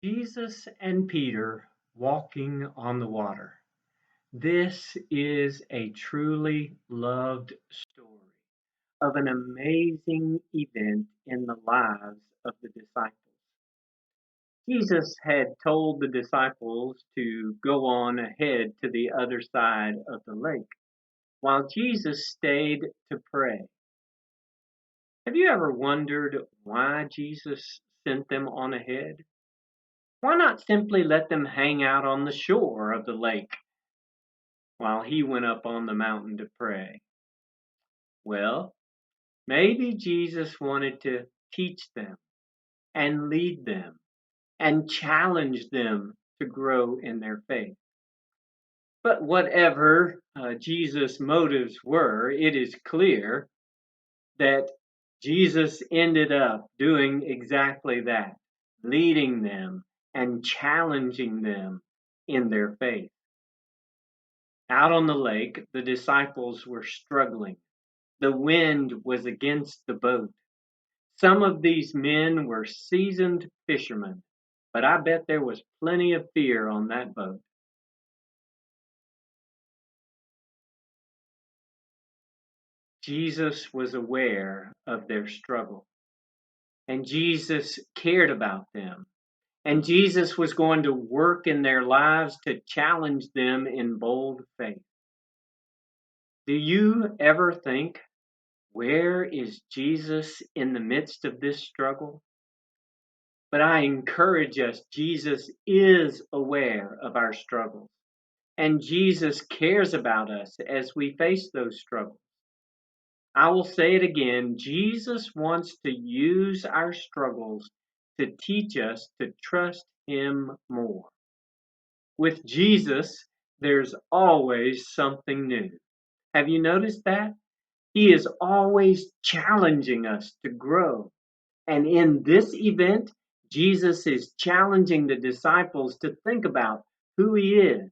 Jesus and Peter walking on the water. This is a truly loved story of an amazing event in the lives of the disciples. Jesus had told the disciples to go on ahead to the other side of the lake while Jesus stayed to pray. Have you ever wondered why Jesus sent them on ahead? Why not simply let them hang out on the shore of the lake while he went up on the mountain to pray? Well, maybe Jesus wanted to teach them and lead them and challenge them to grow in their faith. But whatever Jesus' motives were, it is clear that Jesus ended up doing exactly that, leading them and challenging them in their faith. Out on the lake, the disciples were struggling. The wind was against the boat. Some of these men were seasoned fishermen, but I bet there was plenty of fear on that boat. Jesus was aware of their struggle, and Jesus cared about them. And Jesus was going to work in their lives to challenge them in bold faith. Do you ever think, where is Jesus in the midst of this struggle? But I encourage us, Jesus is aware of our struggles, and Jesus cares about us as we face those struggles. I will say it again, Jesus wants to use our struggles to teach us to trust him more. With Jesus, there's always something new. Have you noticed that? He is always challenging us to grow. And in this event, Jesus is challenging the disciples to think about who he is.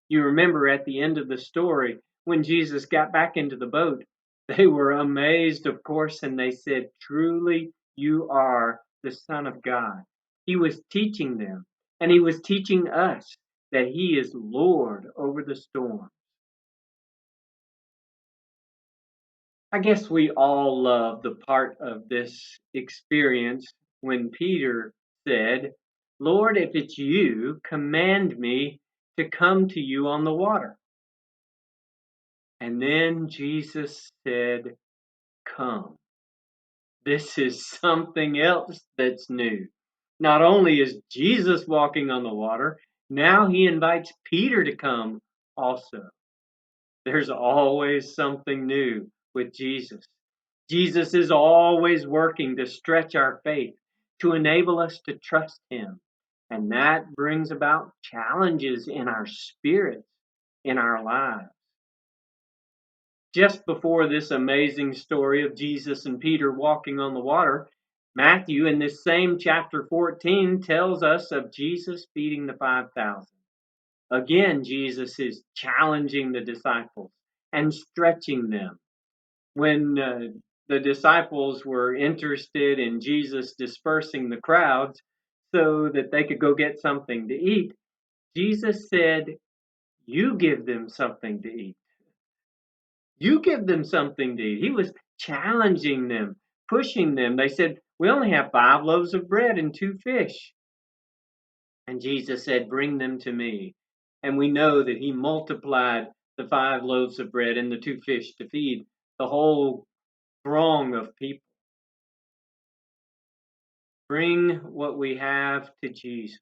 You remember at the end of the story, when Jesus got back into the boat, they were amazed, of course, and they said, "Truly, you are the Son of God." He was teaching them, and he was teaching us that he is Lord over the storm. I guess we all love the part of this experience when Peter said, "Lord, if it's you, command me to come to you on the water." And then Jesus said, "Come." This is something else that's new. Not only is Jesus walking on the water, now he invites Peter to come also. There's always something new with Jesus. Jesus is always working to stretch our faith, to enable us to trust him. And that brings about challenges in our spirits, in our lives. Just before this amazing story of Jesus and Peter walking on the water, Matthew, in this same chapter 14, tells us of Jesus feeding the 5,000. Again, Jesus is challenging the disciples and stretching them. When the disciples were interested in Jesus dispersing the crowds so that they could go get something to eat, Jesus said, "You give them something to eat." You give them something to eat. He was challenging them, pushing them. They said, "We only have 5 loaves of bread and 2 fish." And Jesus said, "Bring them to me." And we know that he multiplied the 5 loaves of bread and the 2 fish to feed the whole throng of people. Bring what we have to Jesus.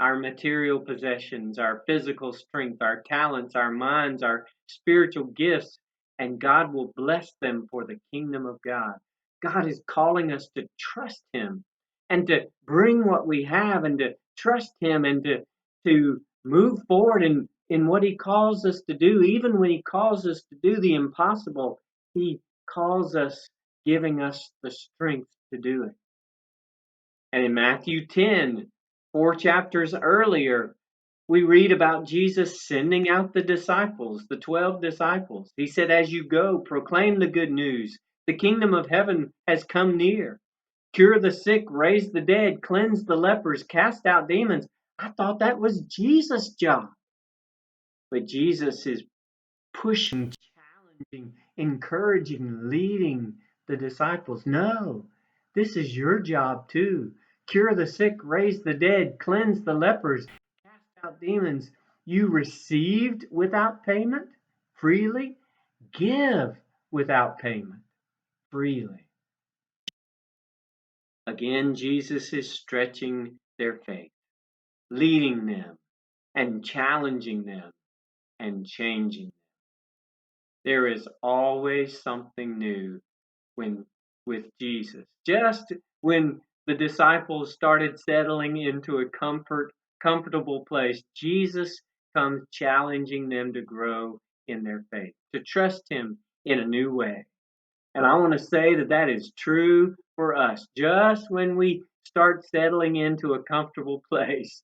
Our material possessions, our physical strength, our talents, our minds, our spiritual gifts, and God will bless them for the kingdom of God. God is calling us to trust him and to bring what we have and to trust him and to move forward in what he calls us to do. Even when he calls us to do the impossible, he calls us, giving us the strength to do it. And in Matthew 10, 4 chapters earlier, we read about Jesus sending out the disciples, the 12 disciples. He said, "As you go, proclaim the good news. The kingdom of heaven has come near. cure the sick, raise the dead, cleanse the lepers, cast out demons. I thought that was Jesus' job. But Jesus is pushing, challenging, encouraging, leading the disciples. No, this is your job too. Cure the sick, raise the dead, cleanse the lepers, cast out demons. You received without payment freely, give without payment freely. Again, Jesus is stretching their faith, leading them and challenging them and changing them. There is always something new with Jesus. Just when the disciples started settling into a comfortable place, Jesus comes challenging them to grow in their faith, to trust him in a new way. And I want to say that is true for us. Just when we start settling into a comfortable place,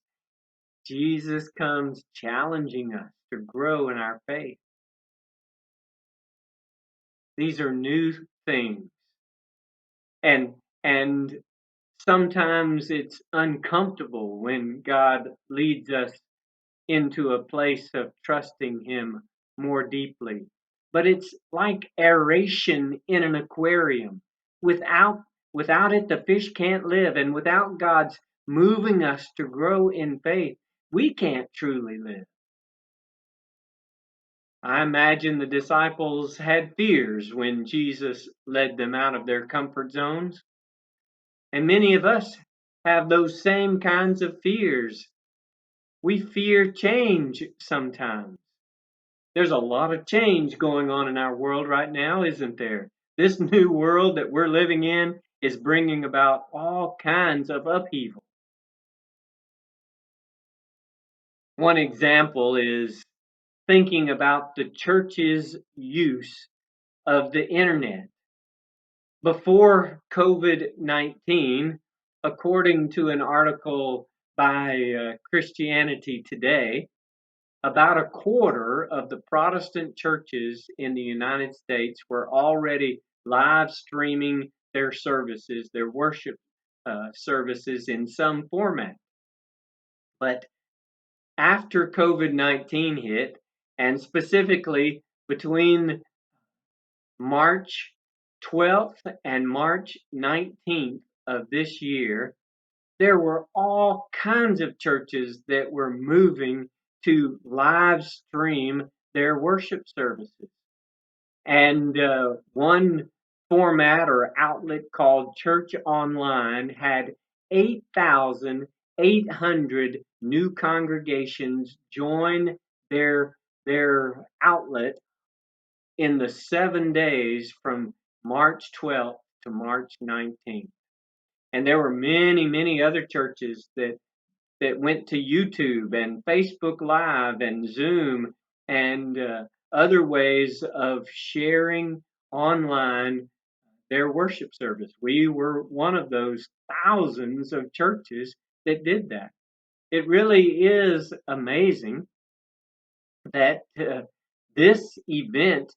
Jesus comes challenging us to grow in our faith. These are new things. And sometimes it's uncomfortable when God leads us into a place of trusting him more deeply. But it's like aeration in an aquarium. Without it, the fish can't live. And without God's moving us to grow in faith, we can't truly live. I imagine the disciples had fears when Jesus led them out of their comfort zones. And many of us have those same kinds of fears. We fear change sometimes. There's a lot of change going on in our world right now, isn't there? This new world that we're living in is bringing about all kinds of upheaval. One example is thinking about the church's use of the internet. Before COVID-19, according to an article by Christianity Today, about a quarter of the Protestant churches in the United States were already live streaming their services, their worship services in some format. But after COVID-19 hit, and specifically between March 12th and March 19th of this year, there were all kinds of churches that were moving to live stream their worship services. And one format or outlet called Church Online had 8,800 new congregations join their outlet in the 7 days from March 12th to March 19th. And there were many, many other churches that went to YouTube and Facebook Live and Zoom and other ways of sharing online their worship service. We were one of those thousands of churches that did that. It really is amazing that this event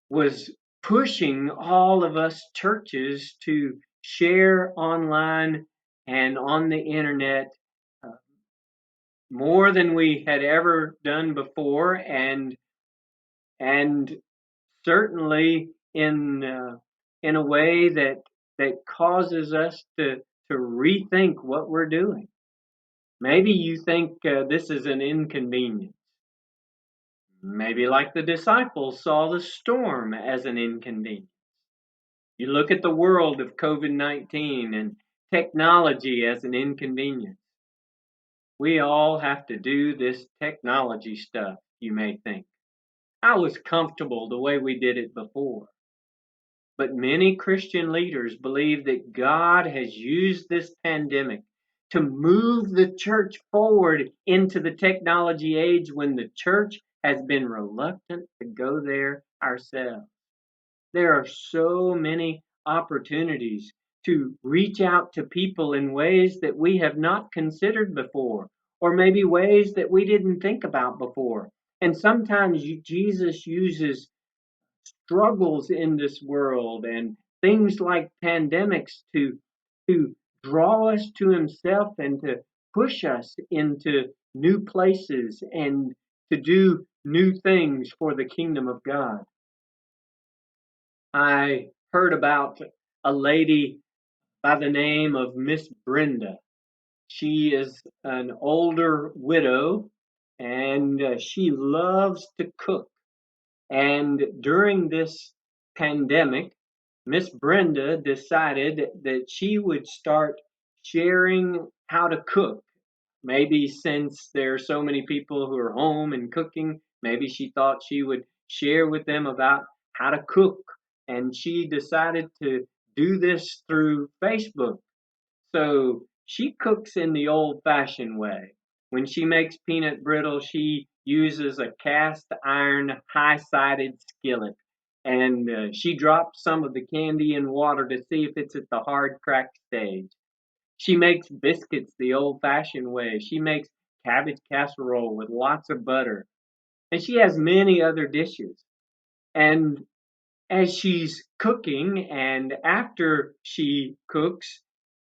was pushing all of us churches to share online and on the internet more than we had ever done before, and certainly in a way that causes us to rethink what we're doing. Maybe you think this is an inconvenience. Maybe, like the disciples, saw the storm as an inconvenience. You look at the world of COVID-19 and technology as an inconvenience. We all have to do this technology stuff, you may think. I was comfortable the way we did it before. But many Christian leaders believe that God has used this pandemic to move the church forward into the technology age when the church has been reluctant to go there ourselves. There are so many opportunities to reach out to people in ways that we have not considered before, or maybe ways that we didn't think about before. And sometimes Jesus uses struggles in this world and things like pandemics to draw us to himself and to push us into new places and to do new things for the kingdom of God. I heard about a lady by the name of Miss Brenda. She is an older widow and she loves to cook. And during this pandemic, Miss Brenda decided that she would start sharing how to cook. Maybe since there are so many people who are home and cooking, maybe she thought she would share with them about how to cook. And she decided to do this through Facebook. So she cooks in the old fashioned way. When she makes peanut brittle, she uses a cast iron high sided skillet. And she drops some of the candy in water to see if it's at the hard crack stage. She makes biscuits the old fashioned way. She makes cabbage casserole with lots of butter. And she has many other dishes. And as she's cooking and after she cooks,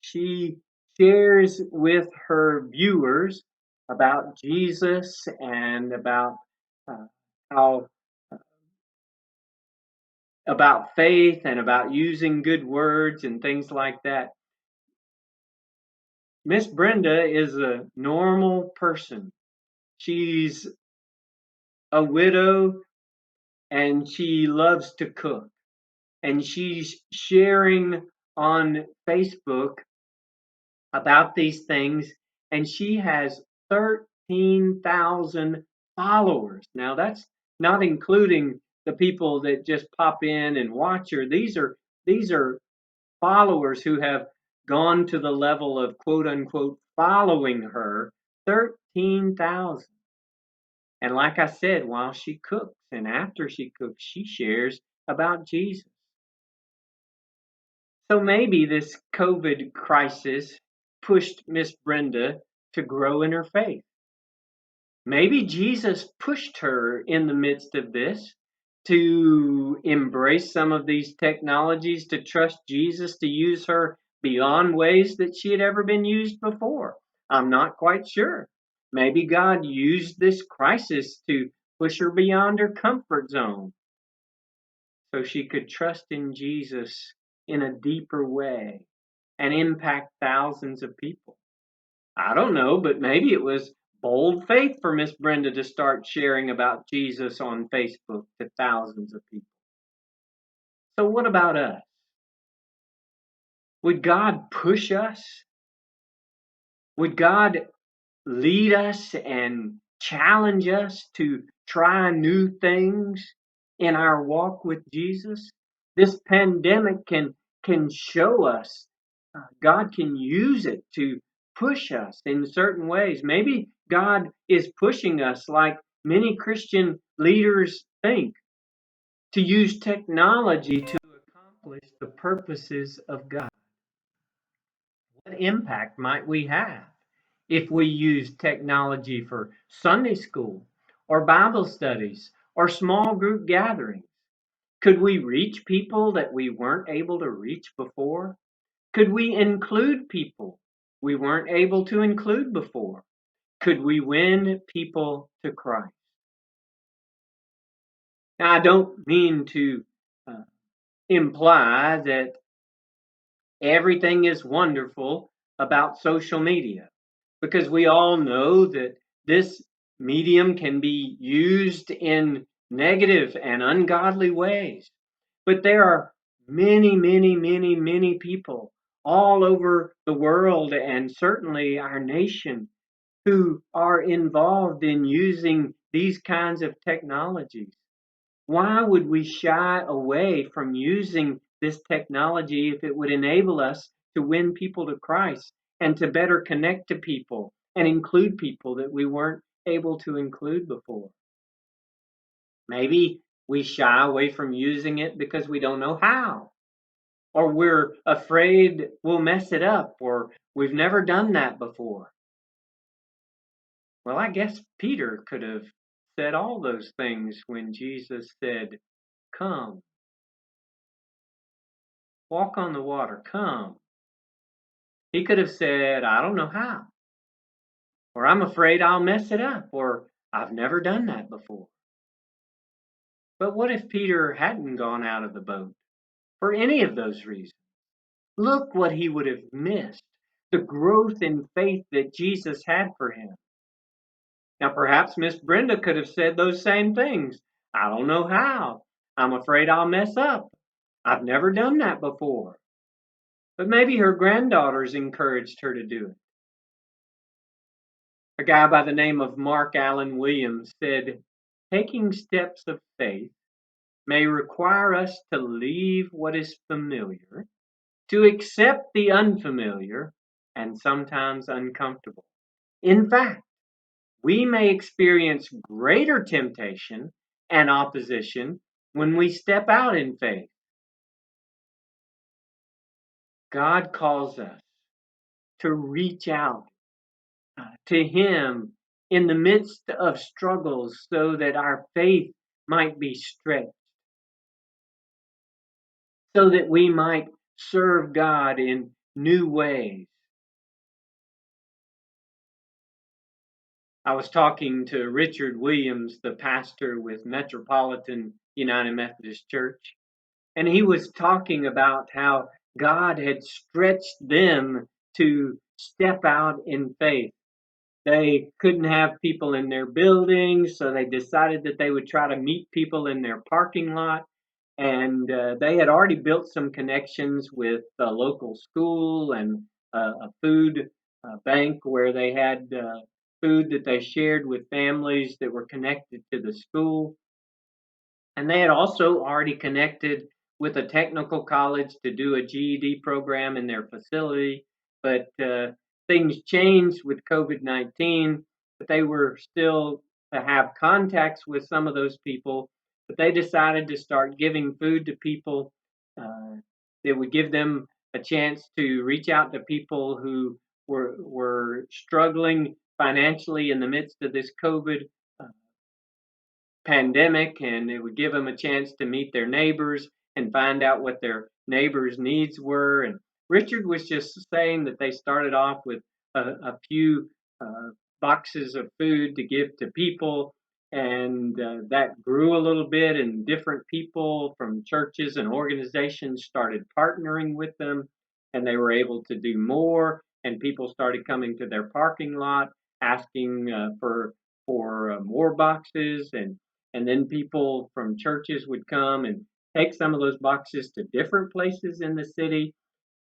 she shares with her viewers about Jesus and uh, how about faith and about using good words and things like that. Miss Brenda is a normal person. She's a widow and she loves to cook. And she's sharing on Facebook about these things, and she has 13,000 followers. Now, that's not including the people that just pop in and watch her. These are followers who have gone to the level of quote unquote following her. 13,000. And like I said, while she cooks and after she cooks, she shares about Jesus. So maybe this COVID crisis pushed Miss Brenda to grow in her faith. Maybe Jesus pushed her in the midst of this to embrace some of these technologies, to trust Jesus to use her beyond ways that she had ever been used before. I'm not quite sure. Maybe God used this crisis to push her beyond her comfort zone so she could trust in Jesus in a deeper way and impact thousands of people. I don't know, but maybe it was bold faith for Miss Brenda to start sharing about Jesus on Facebook to thousands of people. So, what about us? Would God push us? Would God lead us and challenge us to try new things in our walk with Jesus? This pandemic can show us God can use it to push us in certain ways. Maybe God is pushing us like many Christian leaders think to use technology to accomplish the purposes of God. What impact might we have if we use technology for Sunday school or Bible studies or small group gatherings? Could we reach people that we weren't able to reach before? Could we include people we weren't able to include before? Could we win people to Christ? Now, I don't mean to uh, imply that everything is wonderful about social media because we all know that this medium can be used in negative and ungodly ways. But there are many, many, many, many people all over the world and certainly our nation who are involved in using these kinds of technologies. Why would we shy away from using this technology if it would enable us to win people to Christ and to better connect to people and include people that we weren't able to include before? Maybe we shy away from using it because we don't know how, or we're afraid we'll mess it up, or we've never done that before. Well, I guess Peter could have said all those things when Jesus said, "Come." walk on the water, come. He could have said, I don't know how, or I'm afraid I'll mess it up, or I've never done that before. But what if Peter hadn't gone out of the boat for any of those reasons? Look what he would have missed, the growth in faith that Jesus had for him. Now, perhaps Miss Brenda could have said those same things. I don't know how. I'm afraid I'll mess up. I've never done that before. But maybe her granddaughters encouraged her to do it. A guy by the name of Mark Allen Williams said, taking steps of faith may require us to leave what is familiar, to accept the unfamiliar, and sometimes uncomfortable. In fact, we may experience greater temptation and opposition when we step out in faith. God calls us to reach out to Him in the midst of struggles so that our faith might be stretched, so that we might serve God in new ways. I was talking to Richard Williams, the pastor with Metropolitan United Methodist Church, and he was talking about how God had stretched them to step out in faith. They couldn't have people in their buildings, so they decided that they would try to meet people in their parking lot. And they had already built some connections with a local school and a food bank where they had food that they shared with families that were connected to the school. And they had also already connected with a technical college to do a GED program in their facility. But things changed with COVID-19, but they were still to have contacts with some of those people. But they decided to start giving food to people uh, that would give them a chance to reach out to people who were struggling financially in the midst of this COVID uh, pandemic, and it would give them a chance to meet their neighbors and find out what their neighbors' needs were. And Richard was just saying that they started off with a few boxes of food to give to people, and that grew a little bit, and different people from churches and organizations started partnering with them, and they were able to do more. And people started coming to their parking lot asking for more boxes, and then people from churches would come and take some of those boxes to different places in the city.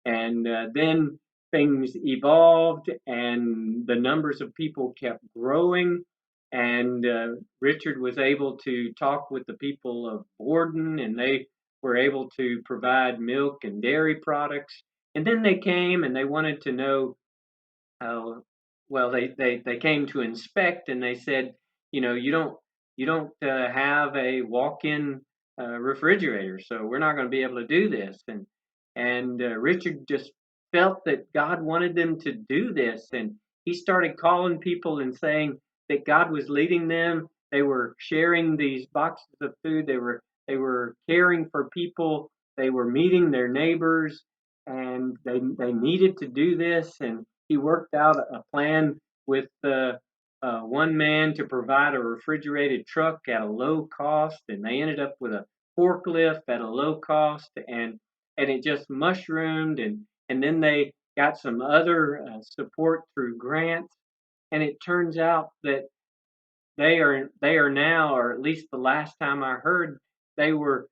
And then things evolved, and the numbers of people kept growing. And Richard was able to talk with the people of Borden, and they were able to provide milk and dairy products. And then they came and they wanted to know uh, well, they came to inspect, and they said, you don't have a walk-in refrigerator, so we're not going to be able to do this. And Richard just felt that God wanted them to do this, and he started calling people and saying that God was leading them. They were sharing these boxes of food. They were caring for people. They were meeting their neighbors, and they needed to do this. And he worked out a plan with one man to provide a refrigerated truck at a low cost, and they ended up with a forklift at a low cost, and it just mushroomed, and then they got some other support through grants, and it turns out that they are now, or at least the last time I heard, they were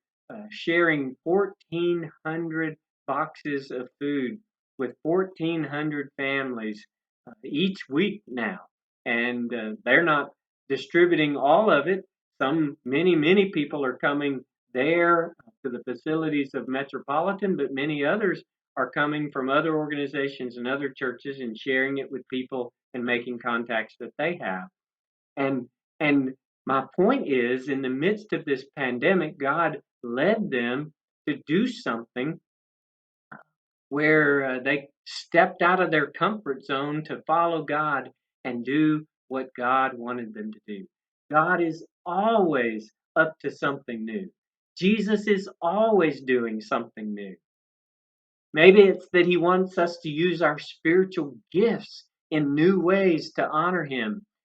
sharing 1,400 boxes of food with 1,400 families each week now, and they're not distributing all of it. Many people are coming there to the facilities of Metropolitan, but many others are coming from other organizations and other churches and sharing it with people and making contacts that they have. And and my point is, in the midst of this pandemic, God led them to do something where they stepped out of their comfort zone to follow God and do what God wanted them to do. God is always up to something new. Jesus is always doing something new. Maybe it's that he wants us to use our spiritual gifts in new ways to honor him.